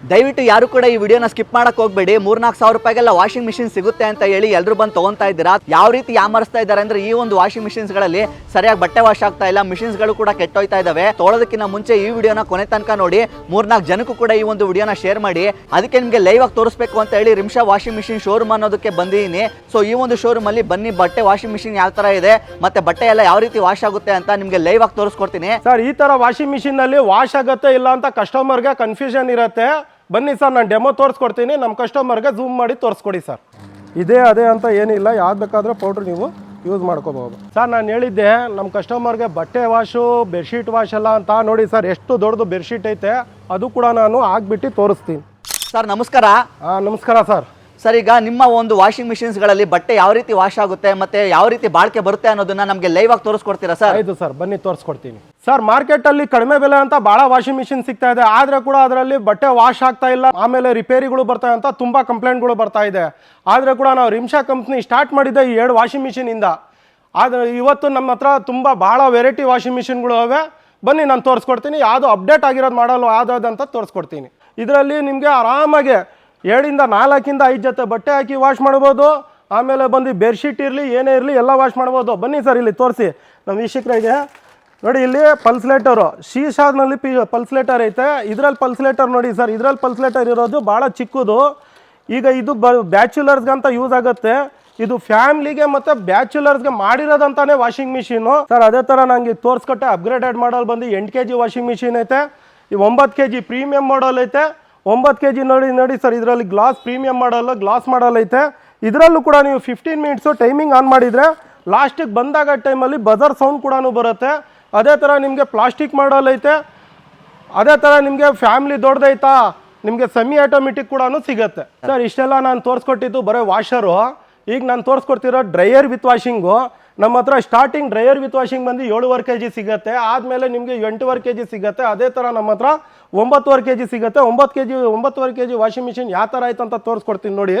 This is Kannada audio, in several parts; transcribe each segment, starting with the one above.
ದಯವಿಟ್ಟು ಯಾರು ಕೂಡ ಈ ವಿಡಿಯೋನ ಸ್ಕಿಪ್ ಮಾಡಕ್ ಹೋಗ್ಬೇಡಿ. 3-4 ರೂಪಾಯಿಗೆಲ್ಲ ವಾಷಿಂಗ್ ಮಿಷಿನ್ ಸಿಗುತ್ತೆ ಅಂತ ಹೇಳಿ ಎಲ್ಲರೂ ಬಂದು ತಗೊಂತಾ ಇದ್ದೀರಾ. ಯಾವ ರೀತಿ ಯಾಮರಿಸ್ತಾ ಇದ್ದಾರೆ ಅಂದ್ರೆ ಈ ಒಂದು ವಾಷಿಂಗ್ ಮಿಷಿನ್ಸ್ ಗಳಲ್ಲಿ ಸರಿಯಾಗಿ ಬಟ್ಟೆ ವಾಶ್ ಆಗ್ತಾ ಇಲ್ಲ, ಮಿಷಿನ್ಸ್ ಗಳು ಕೂಡ ಕೆಟ್ಟೋಯ್ತಾ ಇದಾವೆ. ತೊಳೋದಕ್ಕಿಂತ ಮುಂಚೆ ಈ ವಿಡಿಯೋನ ಕೊನೆ ತನಕ ನೋಡಿ. 3-4 ಜನಕ್ಕೂ ಕೂಡ ಈ ಒಂದು ವಿಡಿಯೋನ ಶೇರ್ ಮಾಡಿ. ಅದಕ್ಕೆ ನಿಮಗೆ ಲೈವ್ ಆಗಿ ತೋರಿಸಬೇಕು ಅಂತ ಹೇಳಿ ರಿಮ್ಶಾ ವಾಷಿಂಗ್ ಮಿಷಿನ್ ಶೋರೂಮ್ ಅನ್ನೋದಕ್ಕೆ ಬಂದಿದ್ದೀನಿ. ಸೊ ಈ ಒಂದು ಶೋರೂಮ್ ಅಲ್ಲಿ ಬನ್ನಿ, ಬಟ್ಟೆ ವಾಷಿಂಗ್ ಮಿಷಿನ್ ಯಾವ ತರ ಇದೆ ಮತ್ತೆ ಬಟ್ಟೆ ಎಲ್ಲ ಯಾವ ರೀತಿ ವಾಶ್ ಆಗುತ್ತೆ ಅಂತ ನಿಮಗೆ ಲೈವ್ ಆಗಿ ತೋರಿಸ್ಕೊಡ್ತೀನಿ. ಸರ್, ಈ ತರ ವಾಷಿಂಗ್ ಮಿಷಿನ್ ನಲ್ಲಿ ವಾಶ್ ಆಗುತ್ತೆ ಇಲ್ಲ ಅಂತ ಕಸ್ಟಮರ್ಗೆ ಕನ್ಫ್ಯೂಷನ್ ಇರುತ್ತೆ. ಬನ್ನಿ ಸರ್, ನಾನು ಡೆಮೋ ತೋರಿಸ್ಕೊಡ್ತೀನಿ. ನಮ್ಮ ಕಸ್ಟಮರ್ಗೆ ಝೂಮ್ ಮಾಡಿ ತೋರಿಸ್ಕೊಡಿ ಸರ್. ಇದೇ ಅದೇ ಅಂತ ಏನಿಲ್ಲ, ಯಾವ್ದು ಬೇಕಾದರೂ ಪೌಡ್ರ್ ನೀವು ಯೂಸ್ ಮಾಡ್ಕೋಬಹುದು. ಸರ್, ನಾನು ಹೇಳಿದ್ದೆ ನಮ್ಮ ಕಸ್ಟಮರ್ಗೆ ಬಟ್ಟೆ ವಾಶು ಬೆಡ್ಶೀಟ್ ವಾಶ್ ಎಲ್ಲ ಅಂತ. ನೋಡಿ ಸರ್, ಎಷ್ಟು ದೊಡ್ಡದು ಬೆಡ್ಶೀಟ್ ಐತೆ, ಅದು ಕೂಡ ನಾನು ಹಾಕ್ಬಿಟ್ಟು ತೋರಿಸ್ತೀನಿ. ಸರ್ ನಮಸ್ಕಾರ. ನಮಸ್ಕಾರ ಸರ್. ಸರ್, ಈಗ ನಿಮ್ಮ ಒಂದು ವಾಷಿಂಗ್ ಮಿಷಿನ್ಸ್ಗಳಲ್ಲಿ ಬಟ್ಟೆ ಯಾವ ರೀತಿ ವಾಶ್ ಆಗುತ್ತೆ ಮತ್ತೆ ಯಾವ ರೀತಿ ಬಾಳಿಕೆ ಬರುತ್ತೆ ಅನ್ನೋದನ್ನ ನಮಗೆ ಲೈವ್ ಆಗಿ ತೋರಿಸ್ಕೊಡ್ತೀರಾ ಸರ್? ಆಯ್ತು ಸರ್, ಬನ್ನಿ ತೋರಿಸ್ಕೊಡ್ತೀನಿ. ಸರ್, ಮಾರ್ಕೆಟ್ ಅಲ್ಲಿ ಕಡಿಮೆ ಬೆಲೆ ಅಂತ ಬಹಳ ವಾಷಿಂಗ್ ಮಿಷಿನ್ ಸಿಗ್ತಾ ಇದೆ, ಆದ್ರೆ ಕೂಡ ಅದರಲ್ಲಿ ಬಟ್ಟೆ ವಾಶ್ ಆಗ್ತಾ ಇಲ್ಲ, ಆಮೇಲೆ ರಿಪೇರಿಗಳು ಬರ್ತಾ ಅಂತ ತುಂಬಾ ಕಂಪ್ಲೇಂಟ್ಗಳು ಬರ್ತಾ ಇದೆ. ಆದ್ರೆ ಕೂಡ ನಾವು ರಿಮ್ಶಾ ಕಂಪ್ನಿ ಸ್ಟಾರ್ಟ್ ಮಾಡಿದ್ದೆ ಈ 2 ವಾಷಿಂಗ್ ಮಿಷಿನ್ ಇಂದ. ಆದ್ರೆ ಇವತ್ತು ನಮ್ಮ ಹತ್ರ ತುಂಬಾ ಬಹಳ ವೆರೈಟಿ ವಾಷಿಂಗ್ ಮಿಷಿನ್ಗಳು ಅವೆ. ಬನ್ನಿ, ನಾನು ತೋರಿಸ್ಕೊಡ್ತೀನಿ. ಯಾವುದು ಅಪ್ಡೇಟ್ ಆಗಿರೋದು ಮಾಡಲು ಯಾವ್ದಾದಂತ ತೋರಿಸ್ಕೊಡ್ತೀನಿ. ಇದರಲ್ಲಿ ನಿಮಗೆ ಆರಾಮಾಗಿ 2-4-5 ಜೊತೆ ಬಟ್ಟೆ ಹಾಕಿ ವಾಶ್ ಮಾಡ್ಬೋದು. ಆಮೇಲೆ ಬಂದು ಬೆಡ್ಶೀಟ್ ಇರಲಿ ಏನೇ ಇರಲಿ ಎಲ್ಲ ವಾಶ್ ಮಾಡ್ಬೋದು. ಬನ್ನಿ ಸರ್, ಇಲ್ಲಿ ತೋರಿಸಿ ನಮ್ಮ ವೀಕ್ಷಕರಿಗೆ. ನೋಡಿ, ಇಲ್ಲಿ ಪಲ್ಸ್ಲೇಟರು ಶೀಶಾನಲ್ಲಿ ಪಲ್ಸ್ಲೇಟರ್ ಐತೆ. ಇದರಲ್ಲಿ ಪಲ್ಸ್ಲೇಟರ್ ನೋಡಿ ಸರ್, ಇದರಲ್ಲಿ ಪಲ್ಸ್ಲೇಟರ್ ಇರೋದು ಭಾಳ ಚಿಕ್ಕದು. ಈಗ ಇದು ಬ್ಯಾಚುಲರ್ಸ್ಗೆ ಅಂತ ಯೂಸ್ ಆಗುತ್ತೆ. ಇದು ಫ್ಯಾಮಿಲಿಗೆ ಮತ್ತು ಬ್ಯಾಚುಲರ್ಸ್ಗೆ ಮಾಡಿರೋದಂತಾನೆ ವಾಷಿಂಗ್ ಮಿಷಿನು ಸರ್. ಅದೇ ಥರ ನನಗೆ ತೋರಿಸ್ಕೊಟ್ಟೆ. ಅಪ್ಗ್ರೇಡೆಡ್ ಮಾಡಲ್ ಬಂದು 8 kg ವಾಷಿಂಗ್ ಮಿಷಿನ್ ಐತೆ. ಈ 9 kg ಪ್ರೀಮಿಯಂ ಮಾಡಲ್ ಐತೆ. 9 kg ನೋಡಿ ಸರ್, ಇದರಲ್ಲಿ ಗ್ಲಾಸ್ ಪ್ರೀಮಿಯಂ ಮಾಡಲ್ಲ, ಗ್ಲಾಸ್ ಮಾಡಲ್ ಐತೆ. ಇದರಲ್ಲೂ ಕೂಡ ನೀವು 15 ಮಿನಿಟ್ಸು ಟೈಮಿಂಗ್ ಆನ್ ಮಾಡಿದರೆ ಲಾಸ್ಟಿಗೆ ಬಂದಾಗ ಟೈಮಲ್ಲಿ ಬಜರ್ ಸೌಂಡ್ ಕೂಡ ಬರುತ್ತೆ. ಅದೇ ಥರ ನಿಮಗೆ ಪ್ಲಾಸ್ಟಿಕ್ ಮಾಡಲ್ ಐತೆ. ಅದೇ ಥರ ನಿಮಗೆ ಫ್ಯಾಮಿಲಿ ದೊಡ್ಡದೈತಾ, ನಿಮಗೆ ಸೆಮಿ ಆಟೋಮೆಟಿಕ್ ಕೂಡ ಸಿಗುತ್ತೆ ಸರ್. ಇಷ್ಟೆಲ್ಲ ನಾನು ತೋರಿಸ್ಕೊಟ್ಟಿದ್ದು ಬರೀ ವಾಷರು. ಈಗ ನಾನು ತೋರಿಸ್ಕೊಡ್ತಿರೋ ಡ್ರೈಯರ್ ವಿತ್ ವಾಷಿಂಗು. ನಮ್ಮ ಹತ್ರ ಸ್ಟಾರ್ಟಿಂಗ್ ಡ್ರೈಯರ್ ವಿತ್ ವಾಷಿಂಗ್ ಬಂದು 7.5 kg ಸಿಗುತ್ತೆ. ಆದಮೇಲೆ ನಿಮಗೆ 8.5 kg ಸಿಗುತ್ತೆ. ಅದೇ ಥರ ನಮ್ಮ ಹತ್ರ 9.5 kg ಸಿಗುತ್ತೆ. 9.5 kg ವಾಷಿಂಗ್ ಮಿಷಿನ್ ಯಾವ ಥರ ಆಯ್ತು ಅಂತ ತೋರಿಸ್ಕೊಡ್ತೀನಿ ನೋಡಿ.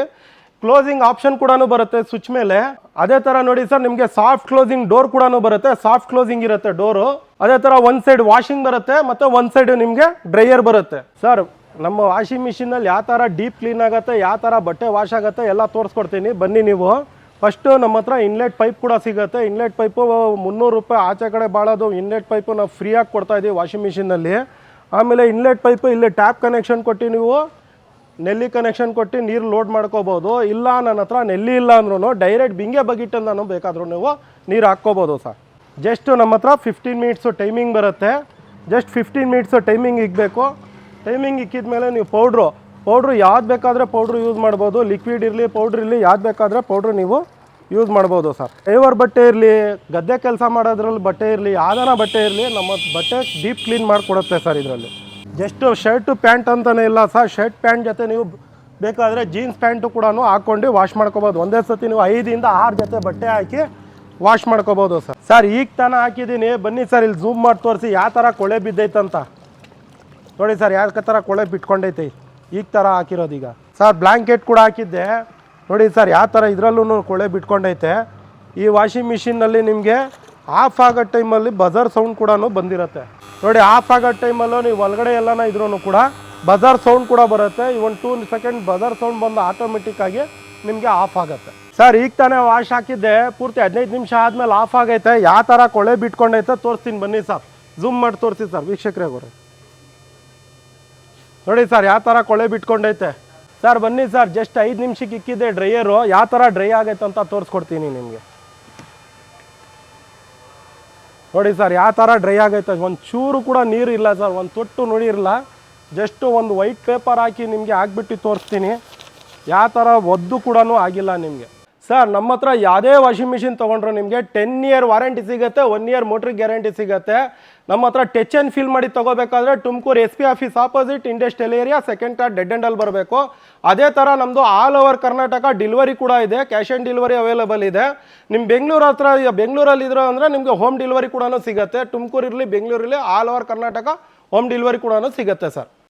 ಕ್ಲೋಸಿಂಗ್ ಆಪ್ಷನ್ ಕೂಡ ಬರುತ್ತೆ ಸ್ವಿಚ್ ಮೇಲೆ. ಅದೇ ಥರ ನೋಡಿ ಸರ್, ನಿಮಗೆ ಸಾಫ್ಟ್ ಕ್ಲೋಸಿಂಗ್ ಡೋರ್ ಕೂಡ ಬರುತ್ತೆ. ಸಾಫ್ಟ್ ಕ್ಲೋಸಿಂಗ್ ಇರುತ್ತೆ ಡೋರು. ಅದೇ ಥರ ಒಂದು ಸೈಡ್ ವಾಷಿಂಗ್ ಬರುತ್ತೆ ಮತ್ತು ಒಂದು ಸೈಡ್ ನಿಮಗೆ ಡ್ರೈಯರ್ ಬರುತ್ತೆ ಸರ್. ನಮ್ಮ ವಾಷಿಂಗ್ ಮಿಷಿನಲ್ಲಿ ಯಾವ ಥರ ಡೀಪ್ ಕ್ಲೀನ್ ಆಗುತ್ತೆ, ಯಾವ ಥರ ಬಟ್ಟೆ ವಾಶ್ ಆಗುತ್ತೆ ಎಲ್ಲ ತೋರಿಸ್ಕೊಡ್ತೀನಿ. ಬನ್ನಿ ನೀವು. ಫಸ್ಟು ನಮ್ಮ ಹತ್ರ ಇನ್ಲೆಟ್ ಪೈಪ್ ಕೂಡ ಸಿಗುತ್ತೆ. ಇನ್ಲೆಟ್ ಪೈಪು 300 ರೂಪಾಯಿ ಆಚೆ ಕಡೆ ಭಾಳದು. ಇನ್ಲೆಟ್ ಪೈಪು ನಾವು ಫ್ರೀಯಾಗಿ ಕೊಡ್ತಾಯಿದ್ದೀವಿ ವಾಷಿಂಗ್ ಮಿಷಿನಲ್ಲಿ. ಆಮೇಲೆ ಇನ್ಲೆಟ್ ಪೈಪು ಇಲ್ಲಿ ಟ್ಯಾಪ್ ಕನೆಕ್ಷನ್ ಕೊಟ್ಟು ನೀವು ನೆಲ್ಲಿ ಕನೆಕ್ಷನ್ ಕೊಟ್ಟು ನೀರು ಲೋಡ್ ಮಾಡ್ಕೋಬೋದು. ಇಲ್ಲ ನನ್ನ ಹತ್ರ ನೆಲ್ಲಿ ಇಲ್ಲ ಅಂದ್ರೂ ಡೈರೆಕ್ಟ್ ಬಿಂಗೆ ಬಗಿಟ್ಟನ್ನು ಬೇಕಾದರೂ ನೀವು ನೀರು ಹಾಕ್ಕೋಬೋದು ಸರ್. ಜಸ್ಟ್ ನಮ್ಮ ಹತ್ರ 15 ಮಿನಿಟ್ಸು ಟೈಮಿಂಗ್ ಬರುತ್ತೆ. ಜಸ್ಟ್ 15 ಮಿನಿಟ್ಸು ಟೈಮಿಂಗ್ ಇಕ್ಕಬೇಕು. ಟೈಮಿಂಗ್ ಇಕ್ಕಿದ ಮೇಲೆ ನೀವು ಪೌಡ್ರು ಯಾವ್ದು ಬೇಕಾದರೆ ಪೌಡ್ರು ಯೂಸ್ ಮಾಡ್ಬೋದು. ಲಿಕ್ವಿಡ್ ಇರಲಿ ಪೌಡ್ರ್ ಇರಲಿ ಯಾವ್ದು ಬೇಕಾದರೆ ಪೌಡ್ರು ನೀವು ಯೂಸ್ ಮಾಡ್ಬೋದು ಸರ್. ಡ್ರೈವರ್ ಬಟ್ಟೆ ಇರಲಿ, ಗದ್ದೆ ಕೆಲಸ ಮಾಡೋದ್ರಲ್ಲಿ ಬಟ್ಟೆ ಇರಲಿ, ಯಾವ್ದಾನ ಬಟ್ಟೆ ಇರಲಿ, ನಮ್ಮ ಬಟ್ಟೆ ಡೀಪ್ ಕ್ಲೀನ್ ಮಾಡಿಕೊಡುತ್ತೆ ಸರ್. ಇದರಲ್ಲಿ ಜಸ್ಟ್ ಶರ್ಟು ಪ್ಯಾಂಟ್ ಅಂತಲೇ ಇಲ್ಲ ಸರ್. ಶರ್ಟ್ ಪ್ಯಾಂಟ್ ಜೊತೆ ನೀವು ಬೇಕಾದರೆ ಜೀನ್ಸ್ ಪ್ಯಾಂಟು ಕೂಡ ಹಾಕ್ಕೊಂಡು ವಾಶ್ ಮಾಡ್ಕೋಬೋದು. ಒಂದೇ ಸತಿ ನೀವು 5-6 ಜೊತೆ ಬಟ್ಟೆ ಹಾಕಿ ವಾಶ್ ಮಾಡ್ಕೋಬೋದು ಸರ್. ಸರ್, ಈಗ ತಾನೇ ಹಾಕಿದ್ದೀನಿ. ಬನ್ನಿ ಸರ್, ಇಲ್ಲಿ ಝೂಮ್ ಮಾಡಿ ತೋರಿಸಿ ಯಾವ ಥರ ಕೊಳೆ ಬಿದ್ದೈತಂತ. ನೋಡಿ ಸರ್, ಯಾವ ಥರ ಕೊಳೆ ಬಿಟ್ಕೊಂಡೈತೆ ಈಗ ಥರ ಹಾಕಿರೋದು. ಈಗ ಸರ್ ಬ್ಲ್ಯಾಂಕೆಟ್ ಕೂಡ ಹಾಕಿದ್ದೆ. ನೋಡಿ ಸರ್, ಯಾವ ಥರ ಇದರಲ್ಲೂ ಕೊಳೆ ಬಿಟ್ಕೊಂಡೈತೆ. ಈ ವಾಷಿಂಗ್ ಮಿಷಿನ್ನಲ್ಲಿ ನಿಮಗೆ ಆಫ್ ಆಗೋ ಟೈಮಲ್ಲಿ ಬಜರ್ ಸೌಂಡ್ ಕೂಡ ಬಂದಿರುತ್ತೆ. ನೋಡಿ, ಆಫ್ ಆಗೋ ಟೈಮಲ್ಲೂ ನೀವು ಒಳಗಡೆ ಎಲ್ಲನ ಇದ್ರೂ ಕೂಡ ಬಜರ್ ಸೌಂಡ್ ಕೂಡ ಬರುತ್ತೆ. ಒಂದು 2 ಸೆಕೆಂಡ್ ಬಜರ್ ಸೌಂಡ್ ಬಂದು ಆಟೋಮೆಟಿಕ್ಕಾಗಿ ನಿಮಗೆ ಆಫ್ ಆಗುತ್ತೆ ಸರ್. ಈಗ ತಾನೇ ವಾಶ್ ಹಾಕಿದ್ದೆ, ಪೂರ್ತಿ 15 ನಿಮಿಷ ಆದಮೇಲೆ ಆಫ್ ಆಗೈತೆ. ಯಾವ ಥರ ಕೊಳೆ ಬಿಟ್ಕೊಂಡೈತೆ ತೋರಿಸ್ತೀನಿ ಬನ್ನಿ ಸರ್. ಝೂಮ್ ಮಾಡಿ ತೋರಿಸಿ ಸರ್ ವೀಕ್ಷಕರೇ. ನೋಡಿ ಸರ್, ಯಾವ ಥರ ಕೊಳೆ ಬಿಟ್ಕೊಂಡೈತೆ ಸರ್. ಬನ್ನಿ ಸರ್, ಜಸ್ಟ್ 5 ನಿಮಿಷಕ್ಕೆ ಇಕ್ಕಿದ್ದೆ ಡ್ರೈಯರು. ಯಾವ ಥರ ಡ್ರೈ ಆಗೈತೆ ಅಂತ ತೋರಿಸ್ಕೊಡ್ತೀನಿ ನಿಮಗೆ. ನೋಡಿ ಸರ್, ಯಾವ ಥರ ಡ್ರೈ ಆಗೈತೆ. ಒಂದು ಚೂರು ಕೂಡ ನೀರು ಇಲ್ಲ ಸರ್, ಒಂದು ತೊಟ್ಟು ನೋಡಿರಲ್ಲ. ಜಸ್ಟು ಒಂದು ವೈಟ್ ಪೇಪರ್ ಹಾಕಿ ನಿಮಗೆ ಹಾಕ್ಬಿಟ್ಟು ತೋರಿಸ್ತೀನಿ. ಯಾವ ಥರ ಒದ್ದು ಕೂಡ ಆಗಿಲ್ಲ ನಿಮಗೆ ಸರ್. ನಮ್ಮ ಹತ್ರ ಯಾವುದೇ ವಾಷಿಂಗ್ ಮಿಷಿನ್ ತೊಗೊಂಡ್ರು ನಿಮಗೆ 10 ಇಯರ್ ವಾರಂಟಿ ಸಿಗುತ್ತೆ, 1 ಇಯರ್ ಮೋಟ್ರ್ ಗ್ಯಾರಂಟಿ ಸಿಗುತ್ತೆ. ನಮ್ಮ ಹತ್ರ ಟಚ್ ಆ್ಯಂಡ್ ಫೀಲ್ ಮಾಡಿ ತೊಗೋಬೇಕಾದ್ರೆ Tumkur SP office opposite industrial area 2nd cross dead ಎಂಡಲ್ಲಿ ಬರಬೇಕು. ಅದೇ ಥರ ನಮ್ಮದು ಆಲ್ ಓವರ್ ಕರ್ನಾಟಕ ಡೆಲಿವರಿ ಕೂಡ ಇದೆ. ಕ್ಯಾಶ್ ಆನ್ ಡೆಲಿವರಿ ಅವೈಲೇಬಲ್ ಇದೆ. ನಿಮ್ಮ ಬೆಂಗಳೂರು ಹತ್ರ ಬೆಂಗಳೂರಲ್ಲಿ ಇದ್ರು ಅಂದರೆ ನಿಮಗೆ ಹೋಮ್ ಡೆಲಿವರಿ ಕೂಡ ಸಿಗುತ್ತೆ. ತುಮಕೂರು ಇರಲಿ ಬೆಂಗಳೂರಲ್ಲಿ all over Karnataka home delivery ಕೂಡ ಸಿಗುತ್ತೆ ಸರ್.